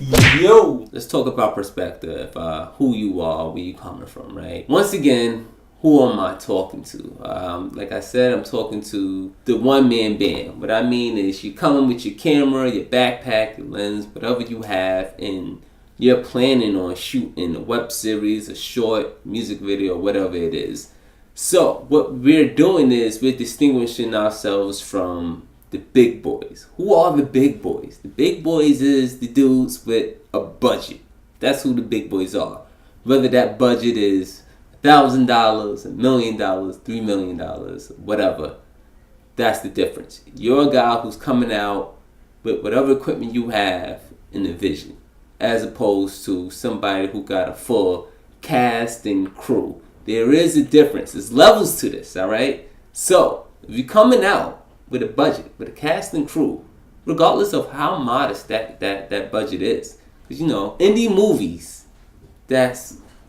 Yo! Let's talk about perspective, who you are, where you coming from, right? Once again, who am I talking to? Like I said, I'm talking to the one-man band. What I mean is you coming with your camera, your backpack, your lens, whatever you have, and you're planning on shooting a web series, a short music video, whatever it is. So what we're doing is we're distinguishing ourselves from the big boys. Who are the big boys? The big boys is the dudes with a budget. That's who the big boys are. Whether that budget is $1,000, $1 million, $3 million, whatever. That's the difference. You're a guy who's coming out with whatever equipment you have in the vision, as opposed to somebody who got a full cast and crew. There is a difference. There's levels to this, all right? So, if you're coming out with a budget, with a cast and crew, regardless of how modest that budget is. Because, you know, indie movies that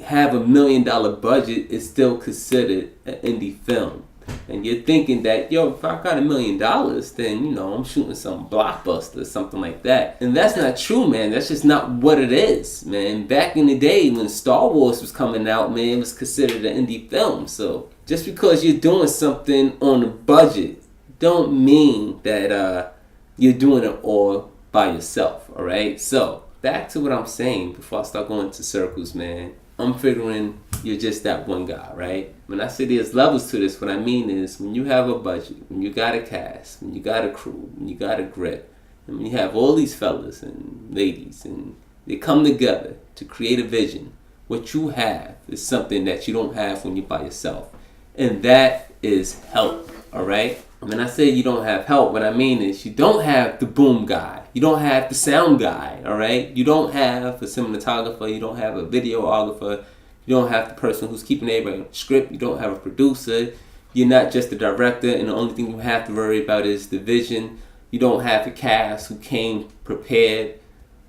have $1 million budget is still considered an indie film. And you're thinking that, yo, if I got $1 million, then, you know, I'm shooting some blockbuster, something like that. And that's not true, man. That's just not what it is, man. Back in the day when Star Wars was coming out, man, it was considered an indie film. So just because you're doing something on a budget don't mean that you're doing it all by yourself, all right? So back to what I'm saying before I start going into circles, man. I'm figuring you're just that one guy, right? When I say there's levels to this, what I mean is when you have a budget, when you got a cast, when you got a crew, when you got a grip, and when you have all these fellas and ladies and they come together to create a vision, what you have is something that you don't have when you're by yourself. And that is help, all right? When I say you don't have help, what I mean is you don't have the boom guy. You don't have the sound guy, all right? You don't have a cinematographer. You don't have a videographer. You don't have the person who's keeping everybody on script. You don't have a producer. You're not just the director, and the only thing you have to worry about is the vision. You don't have a cast who came prepared.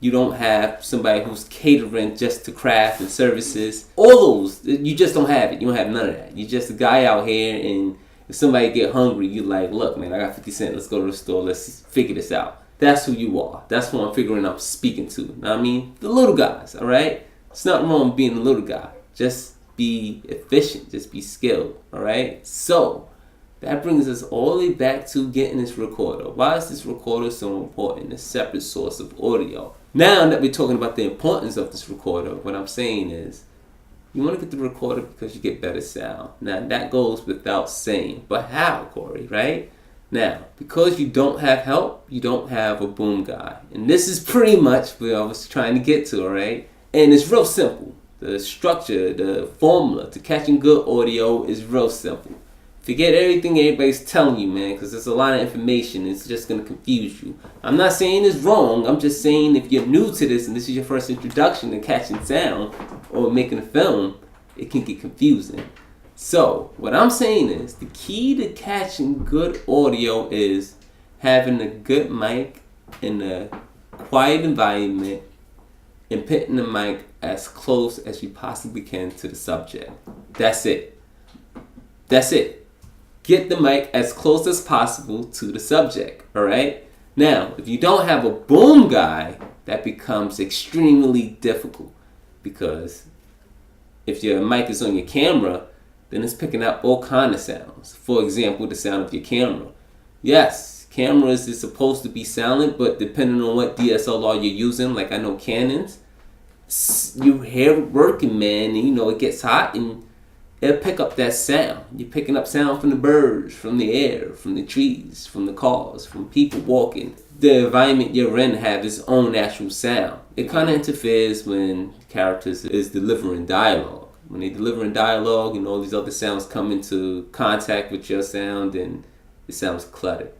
You don't have somebody who's catering just to craft and services. All those, you just don't have it. You don't have none of that. You're just a guy out here, and if somebody get hungry, you like, look, man, I got 50 cents. Let's go to the store. Let's figure this out. That's who you are. That's who I'm figuring I'm speaking to. Know what I mean? The little guys, all right? It's nothing wrong with being a little guy. Just be efficient. Just be skilled, all right? So that brings us all the way back to getting this recorder. Why is this recorder so important? A separate source of audio. Now that we're talking about the importance of this recorder, what I'm saying is you want to get the recorder because you get better sound. Now, that goes without saying. But how, Corey, right? Now, because you don't have help, you don't have a boom guy. And this is pretty much what I was trying to get to, all right? And it's real simple. The structure, the formula to catching good audio is real simple. Forget everything everybody's telling you, man, because there's a lot of information. It's just going to confuse you. I'm not saying it's wrong. I'm just saying if you're new to this and this is your first introduction to catching sound or making a film, it can get confusing. So what I'm saying is the key to catching good audio is having a good mic in a quiet environment and putting the mic as close as you possibly can to the subject. That's it. That's it. Get the mic as close as possible to the subject, all right? Now, if you don't have a boom guy, that becomes extremely difficult because if your mic is on your camera, then it's picking up all kind of sounds. For example, the sound of your camera. Yes, cameras is supposed to be silent, but depending on what DSLR you're using, like I know Canons, you hear it working, man, and you know it gets hot and it'll pick up that sound. You're picking up sound from the birds, from the air, from the trees, from the cars, from people walking. The environment you're in have its own natural sound. It kind of interferes when characters is delivering dialogue. When they delivering dialogue and all these other sounds come into contact with your sound, and it sounds cluttered.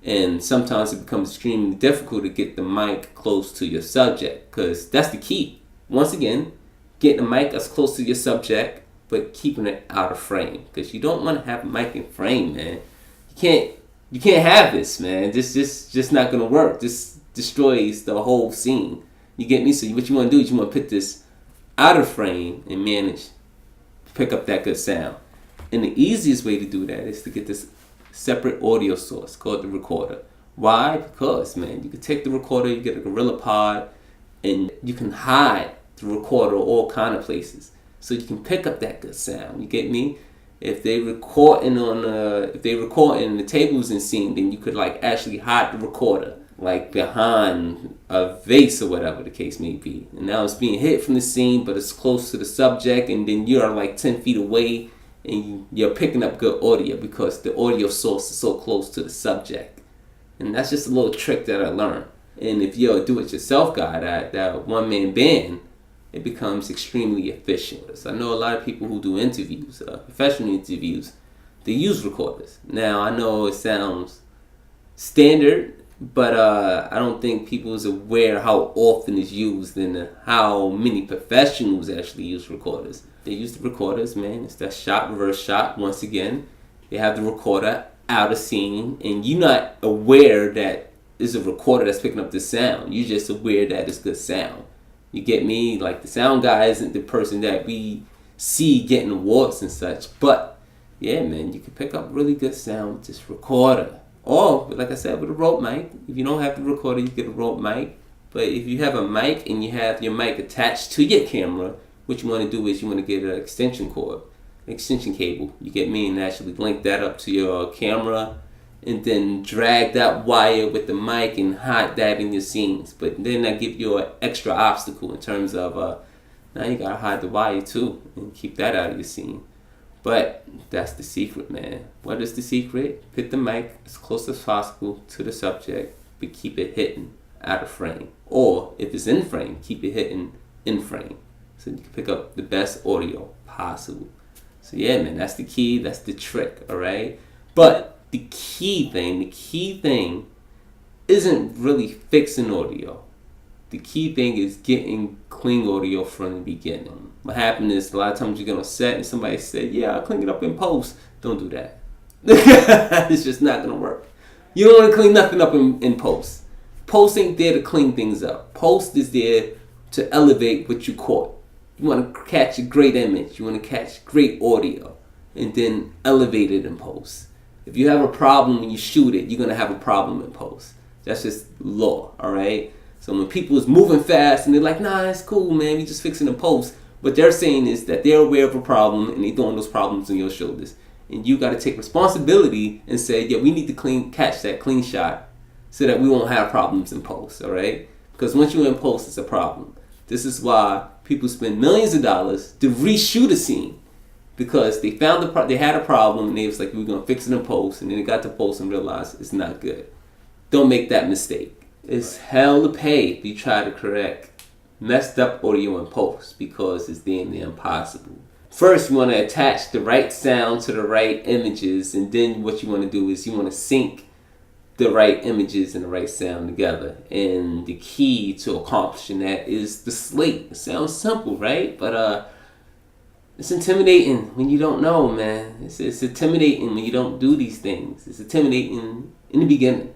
And sometimes it becomes extremely difficult to get the mic close to your subject because that's the key. Once again, get the mic as close to your subject but keeping it out of frame because you don't want to have a mic in frame, man. You can't have this, man. This just not gonna work. This destroys the whole scene. You get me? So what you want to do is you want to put this out of frame and manage to pick up that good sound. And the easiest way to do that is to get this separate audio source called the recorder. Why? Because, man, you can take the recorder, you get a Gorilla Pod, and you can hide the recorder all kind of places, so you can pick up that good sound. You get me? If they recording the tables and scene, then you could like actually hide the recorder like behind a vase or whatever the case may be. And now it's being hit from the scene, but it's close to the subject, and then you're like 10 feet away, and you're picking up good audio because the audio source is so close to the subject. And that's just a little trick that I learned. And if you're a do-it-yourself guy, that one-man band, it becomes extremely efficient. So I know a lot of people who do interviews, professional interviews, they use recorders. Now, I know it sounds standard, but I don't think people is aware how often it's used and how many professionals actually use recorders. They use the recorders, man. It's that shot, reverse shot. Once again, they have the recorder out of scene, and you're not aware that it's a recorder that's picking up the sound. You're just aware that it's good sound. You get me? Like, the sound guy isn't the person that we see getting awards and such. But, yeah, man, you can pick up really good sound with this recorder. Or, like I said, with a Rode mic. If you don't have the recorder, you get a Rode mic. But if you have a mic and you have your mic attached to your camera, what you want to do is you want to get an extension cord, an extension cable. You get me? And actually link that up to your camera, and then drag that wire with the mic and hide that in your scenes. But then that give you an extra obstacle in terms of now you gotta hide the wire too and keep that out of your scene. But that's the secret, man. What is the secret? Put the mic as close as possible to the subject, but keep it hidden out of frame. Or if it's in frame, keep it hidden in frame, so you can pick up the best audio possible. So yeah, man, that's the key. That's the trick. All right, but the key thing isn't really fixing audio. The key thing is getting clean audio from the beginning. What happened is a lot of times you get on set and somebody said, yeah, I'll clean it up in post. Don't do that. It's just not going to work. You don't want to clean nothing up in post. Post ain't there to clean things up. Post is there to elevate what you caught. You want to catch a great image. You want to catch great audio and then elevate it in post. If you have a problem when you shoot it, you're going to have a problem in post. That's just law, all right? So when people is moving fast and they're like, nah, that's cool, man, we just fixing the post. What they're saying is that they're aware of a problem and they're throwing those problems on your shoulders. And you got to take responsibility and say, yeah, we need to catch that clean shot so that we won't have problems in post, all right? Because once you're in post, it's a problem. This is why people spend millions of dollars to reshoot a scene, because they found they had a problem and they was like, we're going to fix it in post, and then they got to post and realized it's not good. Don't make that mistake. It's hell to pay if you try to correct messed up audio in post, because it's damn near impossible. First, you want to attach the right sound to the right images, and then what you want to do is you want to sync the right images and the right sound together. And the key to accomplishing that is the slate. It sounds simple, right? But it's intimidating when you don't know, man. It's intimidating when you don't do these things. It's intimidating in the beginning.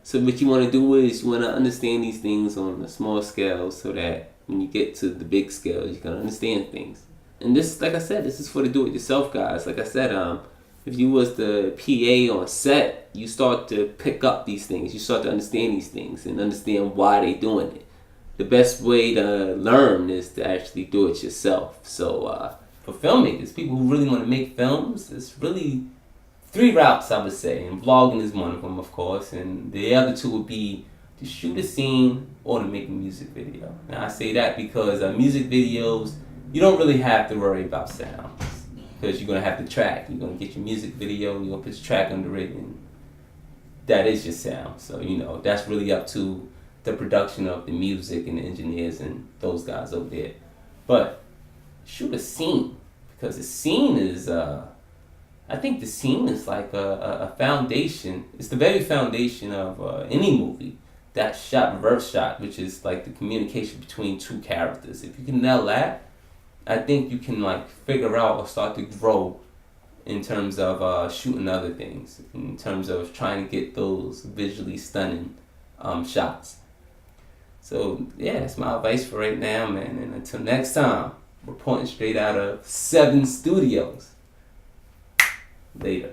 So what you want to do is you want to understand these things on a small scale, so that when you get to the big scale, you can understand things. And this, like I said, this is for the do-it-yourself guys. Like I said, if you was the PA on set, you start to pick up these things. You start to understand these things and understand why they doing it. The best way to learn is to actually do it yourself. So for filmmakers, people who really want to make films, it's really 3 routes, I would say, and vlogging is one of them, of course, and the other 2 would be to shoot a scene or to make a music video. Now I say that because music videos, you don't really have to worry about sounds, because you're going to have the track. You're going to get your music video, you're going to put your track under it, and that is your sound. So, that's really up to the production of the music and the engineers and those guys over there. But shoot a scene, because the scene is... I think the scene is like a foundation. It's the very foundation of any movie. That shot, reverse shot, which is like the communication between 2 characters. If you can nail that, I think you can like figure out or start to grow in terms of shooting other things, in terms of trying to get those visually stunning shots. So yeah, that's my advice for right now, man. And until next time, reporting straight out of 7 Studios. Later.